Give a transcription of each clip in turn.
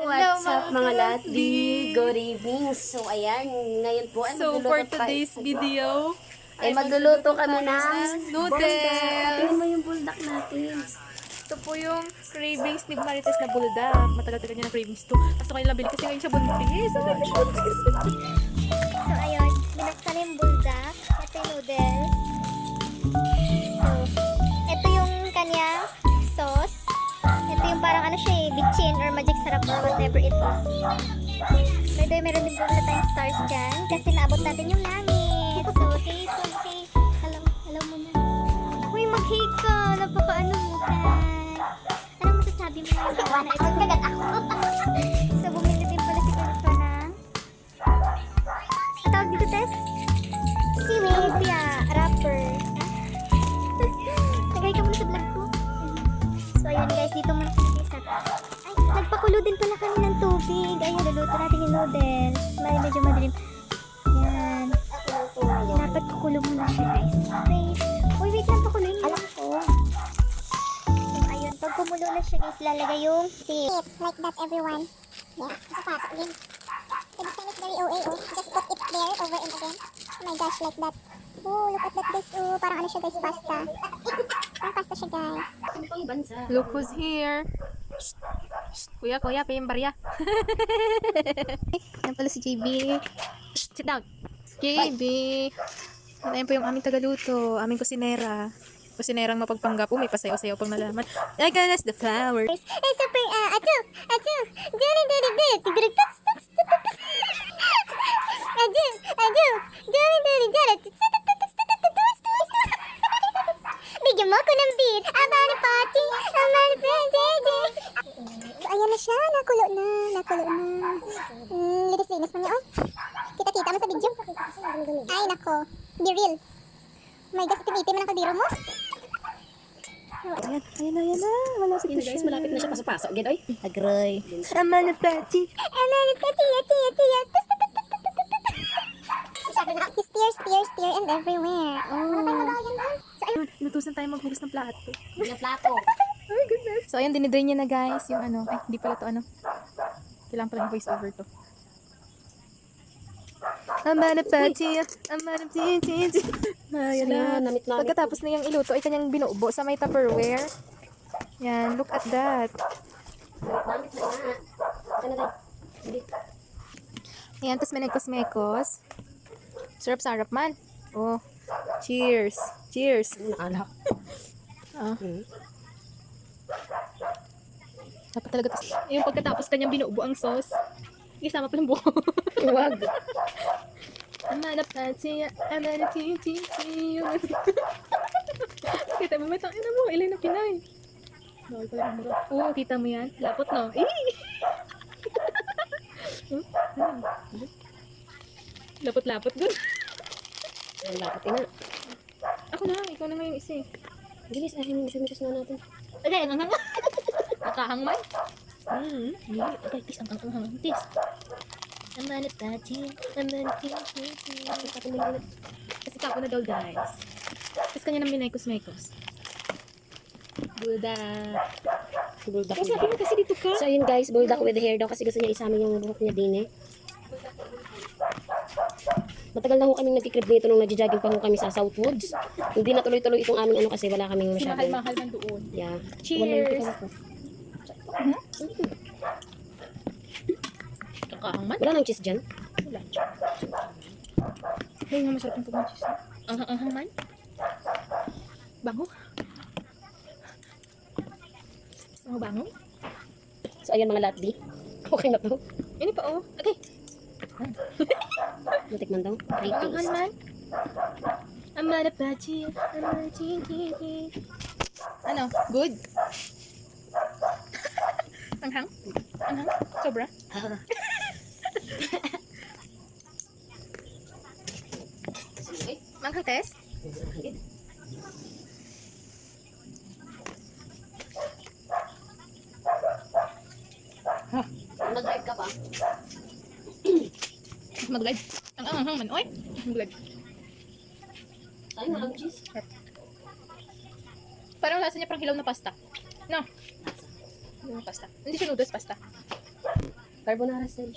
what's up mga Latbi? Latbi? Good evening. So, ayan, ngayon po ay So, for today's video, ay magluluto kami ng noodles. Tingnan mo yung buldak natin. Ito po yung cravings ni Marites na buldak. Matagal-tagal niya na cravings to. Basta kayo lang bili kasi ngayon siya buntis. So, ayun. Binaksan na yung buldak. Ito yung noodles. So, ito yung kanyang sauce. Ito yung parang ano siya eh, bitchin or magic sarap or whatever it is. By the way, meron din po ulit tayong stars dyan kasi naabot natin yung langit. So, hey, so, hey. Hello muna. Uy, mag-hey ka. Napaka-ano mo ka. Anong masasabi mo ngayon? Wala, ito kagat ako. So, bumili din pala si Kalifa ng tawag dito, Tess? Seaweed. Yeah, wrapper. Tagay ka muna sa vlog ko. So, ayun guys, dito muna sa ay, nagpakulo din pala kami ng tubig. Ayun, luluto natin yung noodles. Medyo madilim. Yan. Dapat kukulo muna siya, guys. Wait. Uy, wait lang, pakuloyin niyo lang ko. So, ayun, pag kumulo na siya, guys, lalagay yung seaweed. Like that, everyone. Yes, kapasok din. The design is very OA, oh. Just put it there, over and again. Oh my gosh, like that. Oh, look at that, guys. Oh, parang ano siya, guys, pasta. Parang pasta siya, guys. Ano pang bansa? Look who's here. Kuya, payong barya. Yan pala si JB. Sit down. JB. At ayan po yung aming tagaluto, aming kusinera. Kusinerang mapagpanggap. May pasayaw-sayaw pang nalaman. I got us the flowers. It's super, duri, bigyan mo ako ng beat. Amani party, amani JJ. So, ayan na siya. Nakulo na. Linis-linis mo niya, oy. Kita-kita mo sa video. Ay, nako. Be real. My gosh, itim-itim mo ng kaldero mo. Ayan na. Wala si Yun guys, malapit na siya pasok-pasok. Gid, oy. Agroy. Amana Pachi. Amani party, tiya. Steer, and everywhere. Oh. So, ayun. Inutusan tayo maghugas ng plato. Na plato. Oh goodness. So, ayan, dinidrain niya na guys. Yung ano. Ay, hindi pala to ano. Kailangan pala yung voice over to. Amana Pachi. Amana Pachi. Ayan na. Namit. Pagkatapos na yung iluto, ay kanyang binubo sa may Tupperware. Yan, look at that. Namit na nga. Ano rin? Hindi. Ayan, tapos may nagkos-mekos. Sarap-sarap man. Oh, cheers. Cheers. Ano alak? Ah. Dapat talaga tas. Yung pagkatapos kanyang binubo ang sauce. Isama pa ng buo. Huwag. Amana Pachi. Amana Pachi. Kita mo, may tangin na mo. Ilay na Pinay. Bawal pala ang mura. Oo, kita mo yan. Lapot no. Lapot-lapot dun. Ang lapit na. Ako na, ikaw na nga yung isa eh. Gilis, ayun, miss na natin. Okay, ang hanga. Nakahangman. Hindi. Okay, tis, ang hangman. Tis. Amana Pachi. Amana Pachi. Kasi kako na daw guys. Tapos kanya ng minekos-mekos. Buldak. Kasi sabi mo kasi dito ka. So yun guys, buldak with hair daw kasi gusto niya isama yung buhok niya din eh. Matagal na ho kaming nagkikrib nito nung nagja-jogging pa ho kami sa Southwoods. Hindi na tuloy-tuloy itong aming ano kasi wala kaming Kasi masyadong. mahal-mahal man doon. Yeah. Cheers! Kakahangman? Wala nang cheese dyan. Wala. Ay, nga masarap yung pag cheese. Ang hangman? Bango? Bango? So ayan mga latbi. Okay na to. Ini pa oh. Okay. Matikman daw. Ang Rating. hangman? Amana Pachi. Amana Pachi. Ano? Good? Anghang? Anghang? Sobra? Manghang test? Mag-drive ka pa. Mag-live. Ang anghang man. Oy! Mag-live. Sayang walang cheese. Parang lasa niya parang hilaw na pasta. No? Hilaw na pasta. Hindi siya noodles pasta. Carbonara style.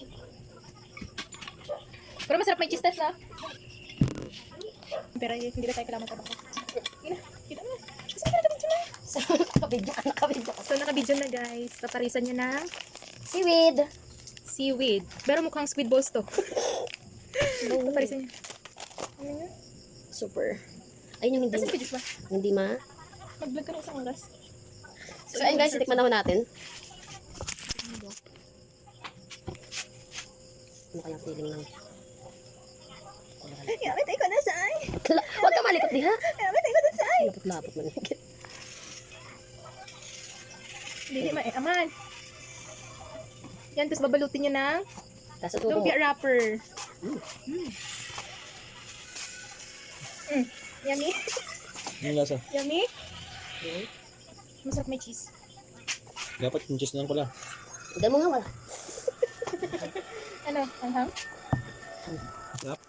Pero masarap may cheese test na. Pero hindi na tayo kailangan magtabak. Kita mo. Nakabidyo ka. So, nakabidyo na guys. Paparisan nyo ng Seaweed. seaweed. Pero mukhang squid balls to. Paparisan nyo. Super. Ayun yung Kasi video ba? hindi ma. Mag-vlog ka ng isang oras. So ayun guys, tikman na ho natin. Ano kayang feeling ng... Yamit ay ko na saan. Huwag ka malikot diha. Yamit ay ko na saan. Lapot-lapot man. Hindi aman. Yan, tapos babalutin nyo ng Tapos ito lumpia wrapper. Yummy. Ano lasa? Yummy. Masarap may cheese. Dapat yung cheese na lang pala. Hindi mo nga wala. Ano? Anghang? Yap.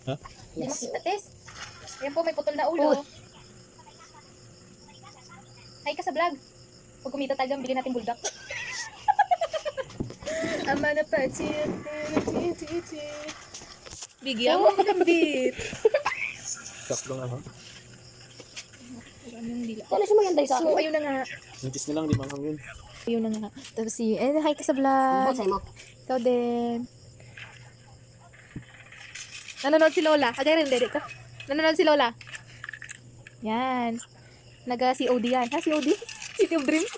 Ha? Hindi Yes. makita, Tess. Ayan po, may putol na ulo. Uy. Hi ka sa vlog. Pag kumita tayo, bili natin bulldog. Ama na pa, bigyan mo ng beat. Sakto lang ha? Kala siya mayanday sa So, akin. ayun na nga. Yung cheese na lang, di manghang yun. Ayun na nga. Tapos si, hi ka sa vlog. Bonsai mo. Ikaw din. Nanonood si Lola. Agay rin, dede ka. Nanonood si Lola. Yan. Naga-COD yan. Ha, COD? City of Dreams.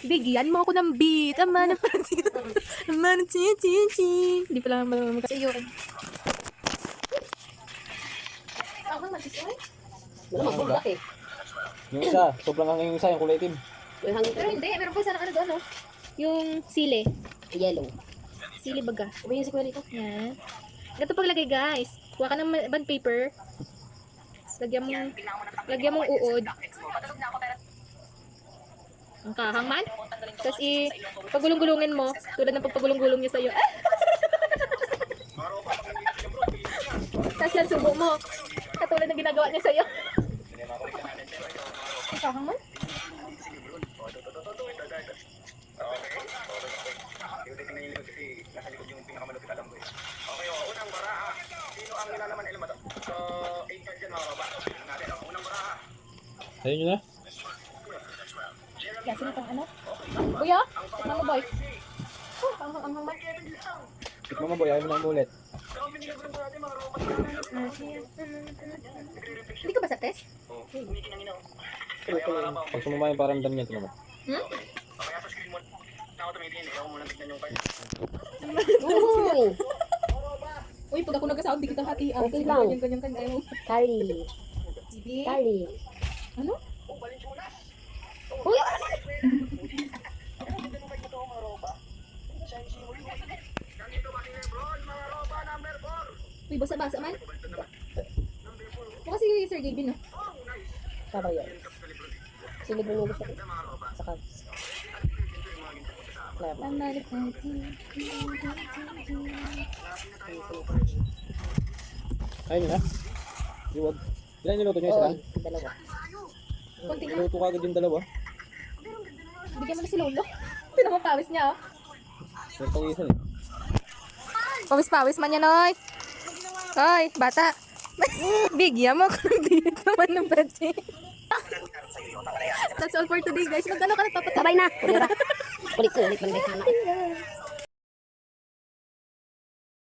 Bigyan mo ako ng beat. Ama na pansin. Ama na chi. Hindi pala naman kasi yun. Ako mag-isip. Wala magbulak eh. Yung isa, sobrang hangin yung isa, yung kulay itim. May hangin Pero hindi. Meron pa sana ano doon, no? Yung sili. yellow. Sili baga. Umayin si Kuya Rico. Yan. Ganito paglagay guys. Kuha ka ng bond paper. Tapos lagyan mong uod. Ang kahang man. Tapos pagulong-gulungin mo. Tulad ng pagpagulong-gulong niya sa'yo. Tapos yan subo mo. Katulad ng ginagawa niya sa'yo. Ang kahang man. Ayun yun na? Yan, sino pang ano? Kuya? Ano boy? Oh, ang man. Tikman mo boy, ayaw mo na umulit. Hindi ka ba sa test? Pag sumama yung paramdam niya, ito naman. Uy! Uy, pag ako nagkasaon, di kita hati. Okay lang. Ganyan. Curry. Curry. Ano? Uy! Uy, basa-basa man. Mukha si Sir Gavin, no? Tama yan. Silib mo gusto ko. Saka. Clever. Ayun yun na? Iwag. Ilan niluto niyo? Isa Oo, lang? dalawa. Konti lang. Niluto ka agad yung dalawa. Bigyan mo na si Lolo. Pinamapawis niya, oh. May pawisan eh. Pawis-pawis man yan, oy. Oy, bata. Bigyan mo ko ng bigyan naman ng pwede. That's all for today, guys. Magkano ka nagpapatay? Sabay na. Kulit ko. Ulit lang sana.